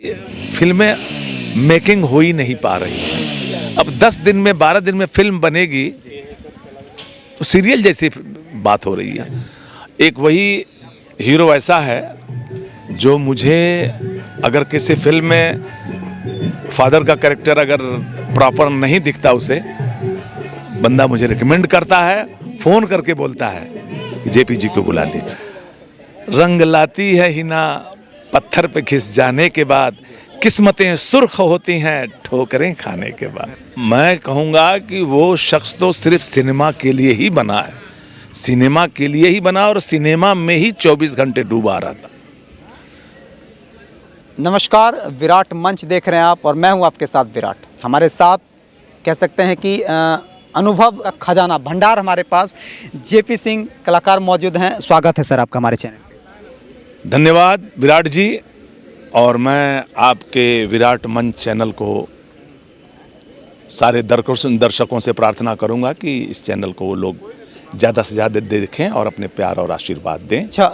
फिल्में मेकिंग हो ही नहीं पा रही है। अब 10 दिन में 12 दिन में फिल्म बनेगी तो सीरियल जैसी बात हो रही है। एक वही हीरो ऐसा है जो मुझे अगर किसी फिल्म में फादर का कैरेक्टर अगर प्रॉपर नहीं दिखता उसे, बंदा मुझे रिकमेंड करता है, फोन करके बोलता है कि जेपी जी को बुला लीजिए। रंग लाती है हिना पत्थर पे घिस जाने के बाद, किस्मतें सुर्ख होती हैं ठोकरें खाने के बाद। मैं कहूँगा कि वो शख्स तो सिर्फ सिनेमा के लिए ही बना है, सिनेमा के लिए ही बना और सिनेमा में ही 24 घंटे डूबा रहा था। नमस्कार, विराट मंच देख रहे हैं आप और मैं हूं आपके साथ विराट। हमारे साथ कह सकते हैं कि अनुभव का खजाना भंडार हमारे पास जेपी सिंह कलाकार मौजूद हैं। स्वागत है सर आपका हमारे चैनल पे। धन्यवाद विराट जी। और मैं आपके विराट मंच चैनल को सारे दर्शकों से प्रार्थना करूंगा कि इस चैनल को वो लोग ज़्यादा से ज़्यादा देखें और अपने प्यार और आशीर्वाद दें। अच्छा,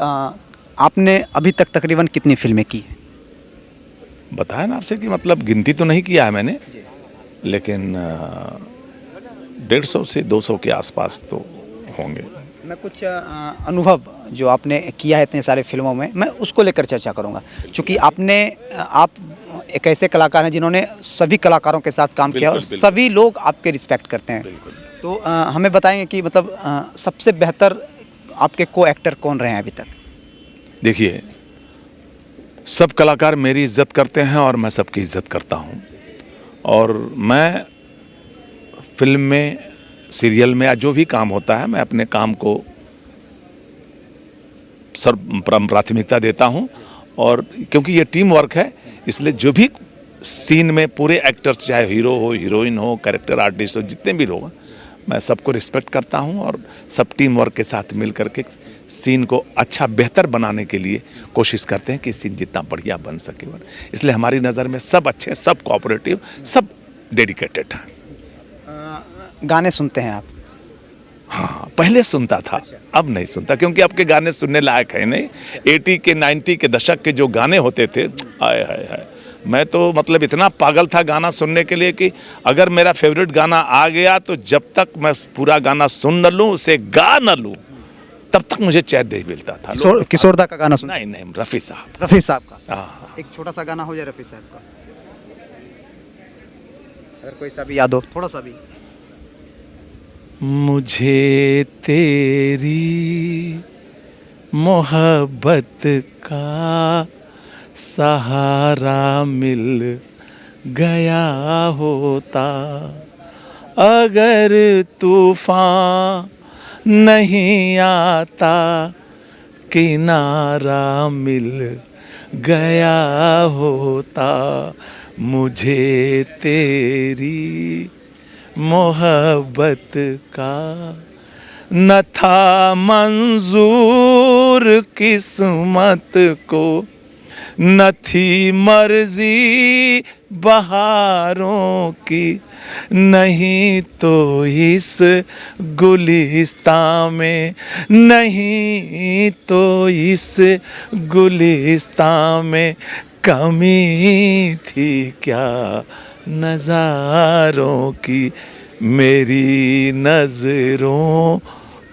आपने अभी तक तकरीबन कितनी फिल्में की हैं? बताया ना आपसे कि मतलब गिनती तो नहीं किया है मैंने, लेकिन 150 से 200 के आसपास तो होंगे। मैं कुछ अनुभव जो आपने किया है इतने सारे फिल्मों में, मैं उसको लेकर चर्चा करूंगा। क्योंकि आप एक ऐसे कलाकार हैं जिन्होंने सभी कलाकारों के साथ काम किया और सभी लोग आपके रिस्पेक्ट करते हैं। तो हमें बताएंगे कि मतलब सबसे बेहतर आपके को एक्टर कौन रहे हैं अभी तक? देखिए, सब कलाकार मेरी इज्जत करते हैं और मैं सबकी इज्जत करता हूं। और मैं फिल्म में, सीरियल में या जो भी काम होता है, मैं अपने काम को प्राथमिकता देता हूं। और क्योंकि ये टीम वर्क है, इसलिए जो भी सीन में पूरे एक्टर्स, चाहे हीरो हो, हीरोइन हो, कैरेक्टर आर्टिस्ट हो, जितने भी लोग, मैं सबको रिस्पेक्ट करता हूं और सब टीम वर्क के साथ मिल करके सीन को अच्छा बेहतर बनाने के लिए कोशिश करते हैं कि सीन जितना बढ़िया बन सके। इसलिए हमारी नज़र में सब अच्छे, सब कोऑपरेटिव, सब डेडिकेटेड हैं। गाने सुनते हैं आप? हाँ, पहले सुनता था। अब नहीं सुनता, क्योंकि आपके गाने सुनने लायक है नहीं। 80 के 90 के दशक के जो गाने होते थे, हाय हाय हाय, मैं तो मतलब इतना पागल था गाना सुनने के लिए कि अगर मेरा फेवरेट गाना आ गया तो जब तक मैं पूरा गाना सुन न लूँ, उसे गा न लूँ, तब तक मुझे चैन नहीं मिलता था। किशोरदा का गाना सुन? नहीं, रफ़ी साहब। रफ़ी साहब का? हाँ। एक छोटा सा गाना हो जाए रफ़ी साहब का, अगर कोई सा भी याद हो, थोड़ा सा भी। मुझे तेरी मोहब्बत का सहारा मिल गया होता, अगर तूफान नहीं आता, किनारा मिल गया होता। मुझे तेरी मोहब्बत का न था मंजूर किस्मत को, न थी मर्जी बहारों की, नहीं तो इस गुलिस्तां में, नहीं तो इस गुलिस्तां में कमी थी क्या नज़ारों की। मेरी नज़रों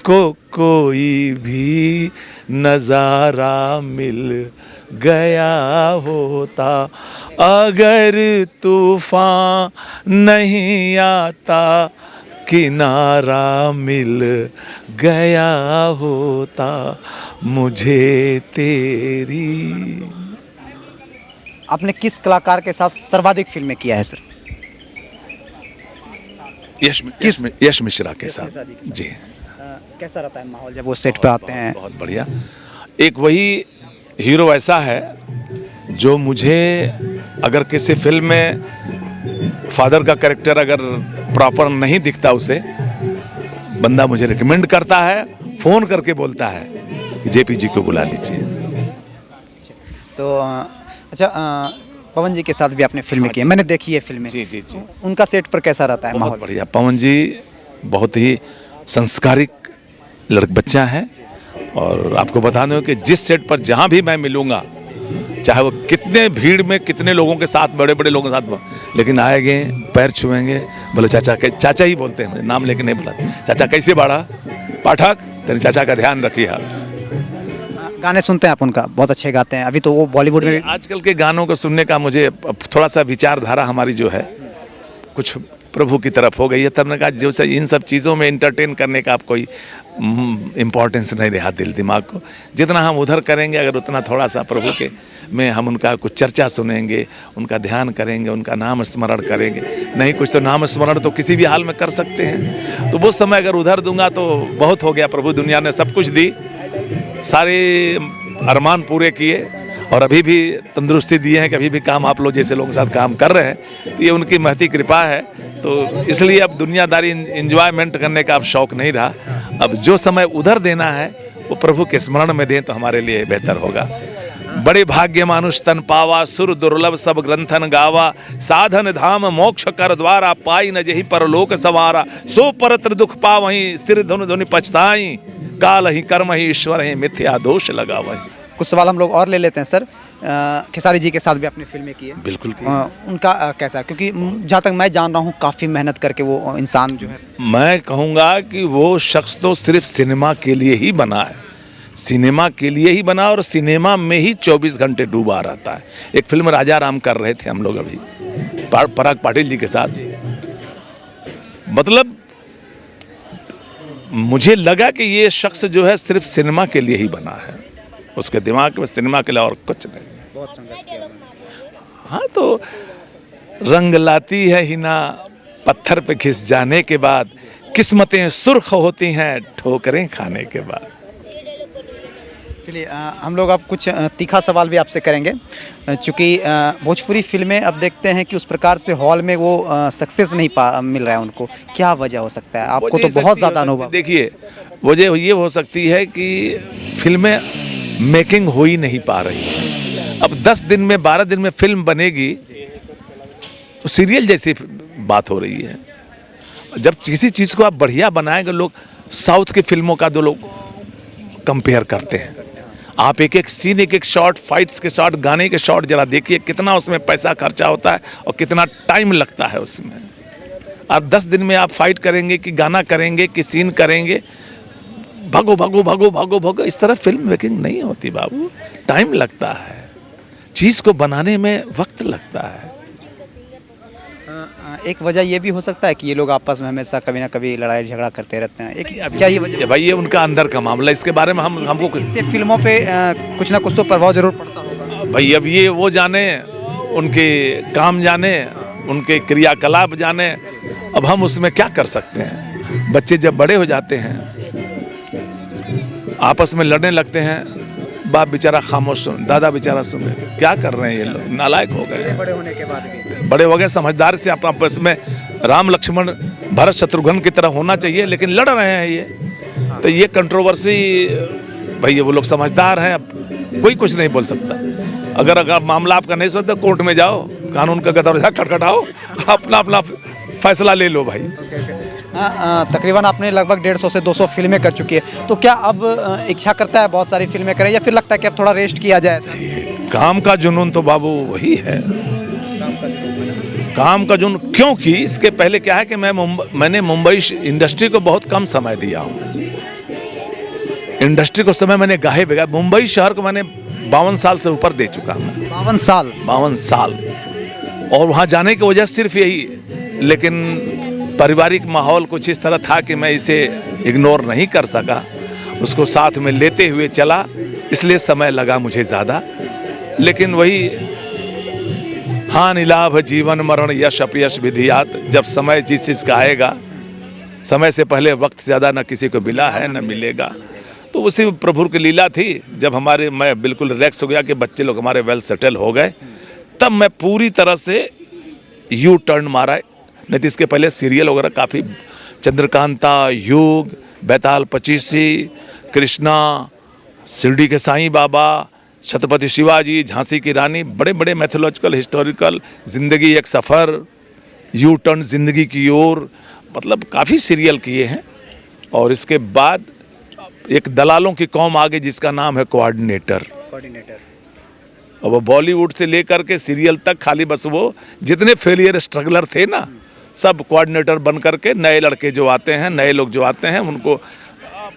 को कोई भी नज़ारा मिल गया होता, अगर तूफान नहीं आता, किनारा मिल गया होता। मुझे तेरी। आपने किस कलाकार के साथ सर्वाधिक फिल्में किया है सर? यश मिश्रा के साथ जी। कैसा रहता है माहौल जब वो सेट पे आते हैं? बहुत बढ़िया। एक वही हीरो ऐसा है जो मुझे अगर किसी फिल्म में फादर का कैरेक्टर अगर प्रॉपर नहीं दिखता उसे, बंदा मुझे रिकमेंड करता है, फोन करके बोलता है कि जेपी जी को बुला लीजिए। तो अच्छा, पवन जी के साथ भी आपने फिल्में की है, मैंने देखी है फिल्में। जी जी जी। उनका सेट पर कैसा रहता है माहौल? बहुत बढ़िया। पवन जी बहुत ही संस्कारिक बच्चा है। और आपको बता दूं कि जिस सेट पर जहाँ भी मैं मिलूँगा, चाहे वो कितने भीड़ में कितने लोगों के साथ, बड़े बड़े लोगों के साथ, लेकिन आएंगे, पैर छुएंगे, बोले चाचा ही बोलते हैं, नाम लेके नहीं बुलाते, चाचा कैसे बाड़ा पाठक, तेरे चाचा का ध्यान रखिए आप। गाने सुनते हैं आप उनका? बहुत अच्छे गाते हैं। अभी तो वो बॉलीवुड में आजकल के गानों को सुनने का मुझे थोड़ा सा विचारधारा हमारी जो है कुछ प्रभु की तरफ हो गई है, तब ने कहा जो इन सब चीज़ों में इंटरटेन करने का आप कोई इम्पोर्टेंस नहीं रहा दिल दिमाग को। जितना हम उधर करेंगे, अगर उतना थोड़ा सा प्रभु के में हम उनका कुछ चर्चा सुनेंगे, उनका ध्यान करेंगे, उनका नाम स्मरण करेंगे, नहीं कुछ तो नाम स्मरण तो किसी भी हाल में कर सकते हैं। तो वो समय अगर उधर दूंगा तो बहुत हो गया। प्रभु दुनिया ने सब कुछ दी, सारे अरमान पूरे किए और अभी भी तंदुरुस्ती दिए हैं कि अभी भी काम आप लोग जैसे लोगों के साथ काम कर रहे हैं, ये उनकी महती कृपा है। तो इसलिए अब दुनियादारी इंजॉयमेंट करने का अब शौक नहीं रहा। अब जो समय उधर देना है वो प्रभु के स्मरण में दें तो हमारे लिए बेहतर होगा। बड़े भाग्य मानुष तन पावा, सुर दुर्लभ सब ग्रंथन गावा, साधन धाम मोक्ष कर द्वारा, पाई न जही परलोक सवारा, सो परत्र दुख पावहीं, सिर धुन धुनि पछताई, काल ही कर्म ही ईश्वर ही मिथ्या दोष लगावहीं। कुछ सवाल हम लोग और ले लेते हैं सर। खेसारी जी के साथ भी आपने फिल्में की है? बिल्कुल की। उनका कैसा है? क्योंकि जहाँ तक मैं जान रहा हूँ काफ़ी मेहनत करके वो इंसान जो है, मैं कहूँगा कि वो शख्स तो सिर्फ सिनेमा के लिए ही बना है, सिनेमा के लिए ही बना और सिनेमा में ही 24 घंटे डूबा रहता है। एक फिल्म राजा राम कर रहे थे हम लोग अभी पराग पाटिल जी के साथ, मतलब मुझे लगा कि ये शख्स जो है सिर्फ सिनेमा के लिए ही बना है, उसके दिमाग में सिनेमा के लिए और कुछ नहीं। बहुत संघर्ष किया। हाँ, तो रंग लाती है हिना पत्थर पे घिस जाने के बाद, किस्मतें सुर्ख होती हैं ठोकरें खाने के बाद। चलिए हम लोग अब कुछ तीखा सवाल भी आपसे करेंगे, चूँकि भोजपुरी फिल्में अब देखते हैं कि उस प्रकार से हॉल में वो सक्सेस नहीं मिल रहा है उनको। क्या वजह हो सकता है? आपको तो बहुत ज़्यादा अनुभव। देखिए, वजह ये हो सकती है कि फिल्में मेकिंग हो ही नहीं पा रही है। अब 10 दिन में 12 दिन में फिल्म बनेगी तो सीरियल जैसी बात हो रही है। जब किसी चीज़ को आप बढ़िया बनाएंगे, लोग साउथ की फिल्मों का दो लोग कंपेयर करते हैं। आप एक एक सीन, एक एक शॉट, फाइट्स के शॉट, गाने के शॉट जरा देखिए कितना उसमें पैसा खर्चा होता है और कितना टाइम लगता है उसमें। आप 10 दिन में आप फाइट करेंगे कि गाना करेंगे कि सीन करेंगे, भागो भागो भागो भागो भागो, इस तरह फिल्म मेकिंग नहीं होती बाबू। टाइम लगता है, चीज़ को बनाने में वक्त लगता है। एक वजह ये भी हो सकता है कि ये लोग आपस में हमेशा कभी ना कभी लड़ाई झगड़ा करते रहते हैं। क्या ये वजह? भाई ये उनका अंदर का मामला, इसके बारे में हमको इससे फिल्मों पे कुछ ना कुछ तो प्रभाव जरूर पड़ता होगा। भाई अब ये वो जाने, उनके काम जाने, उनके क्रियाकलाप जाने, अब हम उसमें क्या कर सकते हैं। बच्चे जब बड़े हो जाते हैं आपस में लड़ने लगते हैं, बाप बेचारा खामोश सुन, दादा बेचारा सुने, क्या कर रहे हैं ये लोग, नालायक हो गए। बड़े होने के बाद भी बड़े हो गए, समझदार से अपना आपस में राम लक्ष्मण भरत शत्रुघ्न की तरह होना चाहिए, लेकिन लड़ रहे हैं ये। तो ये कंट्रोवर्सी, भाई वो लोग समझदार हैं, अब कोई कुछ नहीं बोल सकता। अगर मामला आपका नहीं सोचता, कोर्ट में जाओ, कानून का दरवाजा खटखटाओ, अपना अपना फैसला ले लो भाई। तकरीबन आपने लगभग 150 से 200 फिल्में कर चुकी है, तो क्या अब इच्छा करता है बहुत सारी फिल्में करें, या फिर लगता है कि अब थोड़ा रेस्ट किया जाए? काम का जुनून तो बाबू वही है, काम का जुनून। क्योंकि इसके पहले क्या है कि मैंने मुंबई इंडस्ट्री को बहुत कम समय दिया हूँ। इंडस्ट्री को समय मैंने गाहे बिगाहे, मुंबई शहर को मैंने 52 साल से ऊपर दे चुका हूँ। 52 साल, और वहाँ जाने की वजह सिर्फ यही, लेकिन पारिवारिक माहौल कुछ इस तरह था कि मैं इसे इग्नोर नहीं कर सका, उसको साथ में लेते हुए चला, इसलिए समय लगा मुझे ज़्यादा। लेकिन वही हानि लाभ जीवन मरण यश अपयश विधियात, जब समय जिस चीज़ का आएगा, समय से पहले वक्त ज़्यादा न किसी को मिला है न मिलेगा। तो उसी प्रभु की लीला थी, जब मैं बिल्कुल रिलैक्स हो गया कि बच्चे लोग हमारे वेल सेटल हो गए, तब मैं पूरी तरह से यू टर्न मारा। नहीं तो इसके पहले सीरियल वगैरह काफ़ी, चंद्रकांता, युग, बैताल पचीसी, कृष्णा, शिरडी के साईं बाबा, छत्रपति शिवाजी, झांसी की रानी, बड़े बड़े मैथोलॉजिकल हिस्टोरिकल, जिंदगी एक सफ़र, यू टर्न जिंदगी की ओर, मतलब काफ़ी सीरियल किए हैं। और इसके बाद एक दलालों की कौम आ गई जिसका नाम है कोऑर्डिनेटर। और वो बॉलीवुड से लेकर के सीरियल तक खाली बस वो जितने फेलियर स्ट्रगलर थे ना, सब कोऑर्डिनेटर बन करके नए लड़के जो आते हैं, नए लोग जो आते हैं, उनको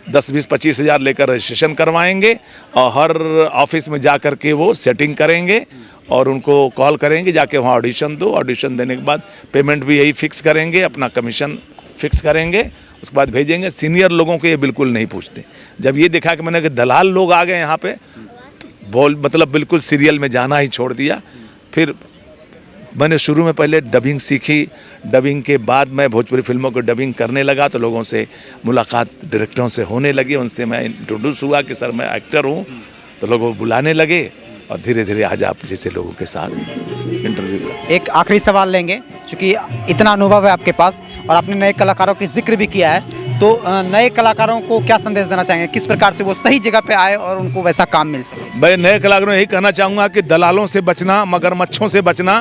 10-20-25 हज़ार लेकर रजिस्ट्रेशन करवाएंगे और हर ऑफिस में जा कर के वो सेटिंग करेंगे और उनको कॉल करेंगे, जाके वहाँ ऑडिशन दो। ऑडिशन देने के बाद पेमेंट भी यही फिक्स करेंगे, अपना कमीशन फिक्स करेंगे, उसके बाद भेजेंगे। सीनियर लोगों को ये बिल्कुल नहीं पूछते। जब ये देखा कि मैंने कि दलाल लोग आ गए यहाँ पे, मतलब बिल्कुल सीरियल में जाना ही छोड़ दिया। फिर मैंने शुरू में पहले डबिंग सीखी, डबिंग के बाद मैं भोजपुरी फिल्मों को डबिंग करने लगा, तो लोगों से मुलाकात डायरेक्टरों से होने लगी, उनसे मैं इंट्रोड्यूस हुआ कि सर मैं एक्टर हूँ, तो लोग बुलाने लगे और धीरे धीरे आज आप जैसे लोगों के साथ इंटरव्यू। एक आखिरी सवाल लेंगे, क्योंकि इतना अनुभव है आपके पास और आपने नए कलाकारों की जिक्र भी किया है, तो नए कलाकारों को क्या संदेश देना चाहेंगे, किस प्रकार से वो सही जगह पे आए और उनको वैसा काम मिल सके? मैं नए कलाकारों यही कहना चाहूँगा कि दलालों से बचना, मगरमच्छों से बचना।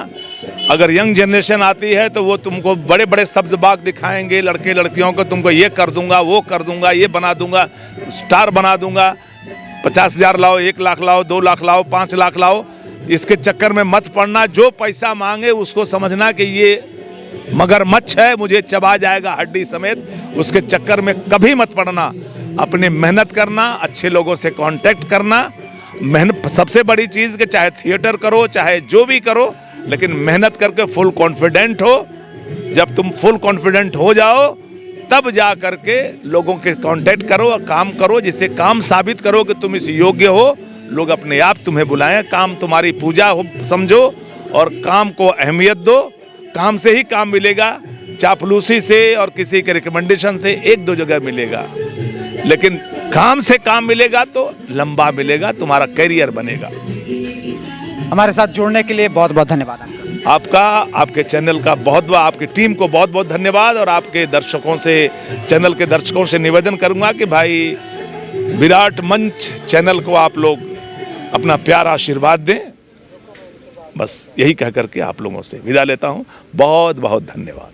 अगर यंग जनरेशन आती है तो वो तुमको बड़े बड़े सब्ज बाग दिखाएंगे, लड़के लड़कियों को तुमको ये कर दूंगा, वो कर दूंगा, ये बना दूंगा, स्टार बना दूंगा, 50,000 लाओ, 1 लाख लाओ, 2 लाख लाओ, 5 लाख लाओ। इसके चक्कर में मत पड़ना। जो पैसा मांगे उसको समझना कि ये मगरमच्छ है, मुझे चबा जाएगा हड्डी समेत। उसके चक्कर में कभी मत पड़ना। अपनी मेहनत करना, अच्छे लोगों से कांटेक्ट करना, मेहनत सबसे बड़ी चीज़ कि चाहे थिएटर करो, चाहे जो भी करो, लेकिन मेहनत करके फुल कॉन्फिडेंट हो। जब तुम फुल कॉन्फिडेंट हो जाओ तब जा करके लोगों के कांटेक्ट करो और काम करो, जिससे काम साबित करो कि तुम इस योग्य हो। लोग अपने आप तुम्हें बुलाएं, काम तुम्हारी पूजा हो समझो और काम को अहमियत दो। काम से ही काम मिलेगा, चापलूसी से और किसी के रिकमेंडेशन से 1-2 जगह मिलेगा, लेकिन काम से काम मिलेगा तो लंबा मिलेगा, तुम्हारा करियर बनेगा। हमारे साथ जुड़ने के लिए बहुत बहुत धन्यवाद आपका, आपके चैनल का बहुत, आपकी टीम को बहुत बहुत धन्यवाद। और आपके दर्शकों से, चैनल के दर्शकों से निवेदन करूंगा कि भाई विराट मंच चैनल को आप लोग अपना प्यारा आशीर्वाद दें। बस यही कह करके आप लोगों से विदा लेता हूं। बहुत बहुत धन्यवाद।